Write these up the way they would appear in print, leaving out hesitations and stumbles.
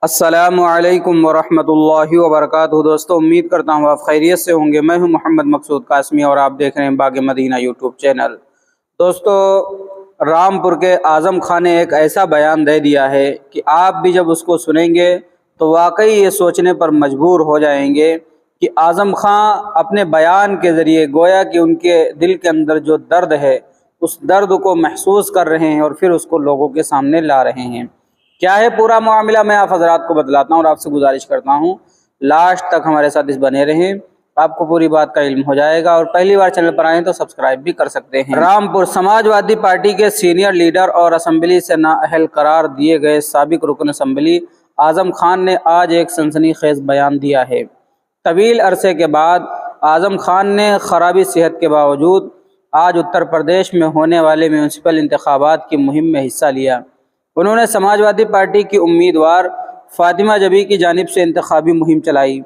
السلام علیکم ورحمۃ اللہ وبرکاتہ۔ دوستو امید کرتا ہوں آپ خیریت سے ہوں گے۔ میں ہوں محمد مقصود قاسمی اور آپ دیکھ رہے ہیں باغ مدینہ یوٹیوب چینل۔ دوستو رامپور کے اعظم خان نے ایک ایسا بیان دے دیا ہے کہ آپ بھی جب اس کو سنیں گے تو واقعی یہ سوچنے پر مجبور ہو جائیں گے کہ اعظم خان اپنے بیان کے ذریعے گویا کہ ان کے دل کے اندر جو درد ہے اس درد کو محسوس کر رہے ہیں اور پھر اس کو لوگوں کے سامنے لا رہے ہیں۔ کیا ہے پورا معاملہ میں آپ حضرات کو بتلاتا ہوں اور آپ سے گزارش کرتا ہوں لاسٹ تک ہمارے ساتھ اس بنے رہیں، آپ کو پوری بات کا علم ہو جائے گا۔ اور پہلی بار چینل پر آئیں تو سبسکرائب بھی کر سکتے ہیں۔ رامپور سماجوادی پارٹی کے سینئر لیڈر اور اسمبلی سے نااہل قرار دیے گئے سابق رکن اسمبلی اعظم خان نے آج ایک سنسنی خیز بیان دیا ہے۔ طویل عرصے کے بعد اعظم خان نے خرابی صحت کے باوجود آج اتر پردیش میں ہونے والے میونسپل انتخابات کی مہم میں حصہ لیا۔ انہوں نے سماجوادی پارٹی کی امیدوار فاطمہ جبی کی جانب سے انتخابی مہم چلائی،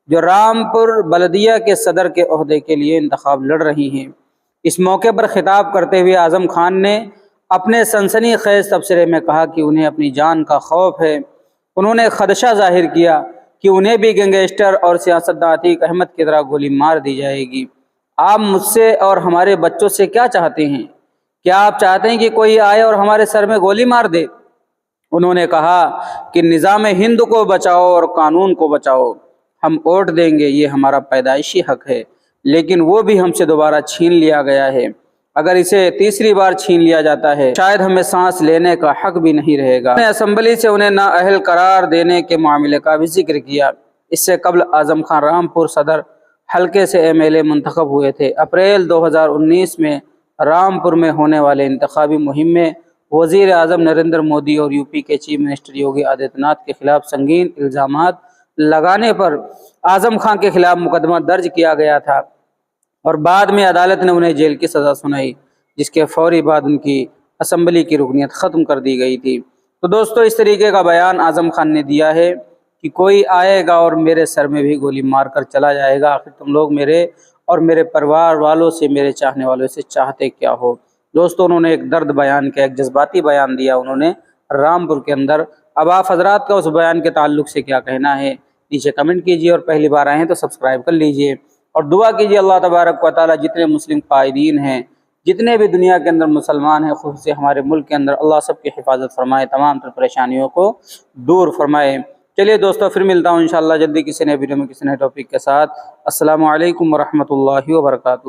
جو رامپور بلدیہ کے صدر کے عہدے کے لیے انتخاب لڑ رہی ہیں۔ اس موقع پر خطاب کرتے ہوئے اعظم خان نے اپنے سنسنی خیز تبصرے میں کہا کہ انہیں اپنی جان کا خوف ہے۔ انہوں نے خدشہ ظاہر کیا کہ انہیں بھی گینگسٹر اور سیاستدان عتیق احمد کی طرح گولی مار دی جائے گی۔ آپ مجھ سے اور ہمارے بچوں سے کیا چاہتے ہیں؟ کیا آپ چاہتے ہیں کہ کوئی آئے اور ہمارے سر میں گولی مار دے؟ انہوں نے کہا کہ نظام ہند کو بچاؤ اور قانون کو بچاؤ۔ ہم ووٹ دیں گے، یہ ہمارا پیدائشی حق ہے، لیکن وہ بھی ہم سے دوبارہ چھین لیا گیا ہے۔ اگر اسے تیسری بار چھین لیا جاتا ہے شاید ہمیں سانس لینے کا حق بھی نہیں رہے گا۔ اسمبلی سے انہیں نااہل قرار دینے کے معاملے کا بھی ذکر کیا۔ اس سے قبل اعظم خان رامپور صدر حلقے سے MLA منتخب ہوئے تھے۔ اپریل 2019 میں رامپور میں ہونے والے انتخابی مہم میں وزیر اعظم نریندر مودی اور UP کے چیف منسٹر یوگی آدتیہ ناتھ کے خلاف سنگین الزامات لگانے پر اعظم خان کے خلاف مقدمہ درج کیا گیا تھا اور بعد میں عدالت نے انہیں جیل کی سزا سنائی، جس کے فوری بعد ان کی اسمبلی کی رکنیت ختم کر دی گئی تھی۔ تو دوستو اس طریقے کا بیان اعظم خان نے دیا ہے کہ کوئی آئے گا اور میرے سر میں بھی گولی مار کر چلا جائے گا، آخر تم لوگ میرے اور میرے پریوار والوں سے، میرے چاہنے والوں سے چاہتے کیا ہو؟ دوستو انہوں نے ایک درد بیان کیا، ایک جذباتی بیان دیا انہوں نے رامپور کے اندر۔ اب آپ حضرات کا اس بیان کے تعلق سے کیا کہنا ہے نیچے کمنٹ کیجیے، اور پہلی بار آئے ہیں تو سبسکرائب کر لیجیے اور دعا کیجیے اللہ تبارک و تعالی جتنے مسلم قائدین ہیں، جتنے بھی دنیا کے اندر مسلمان ہیں، خصوصی ہمارے ملک کے اندر، اللہ سب کی حفاظت فرمائے، تمام تر پریشانیوں کو دور فرمائے۔ چلیے دوستو پھر ملتا ہوں انشاءاللہ جلدی کسی نئے ویڈیو میں کسی نئے ٹاپک کے ساتھ۔ السلام علیکم ورحمۃ اللہ وبرکاتہ۔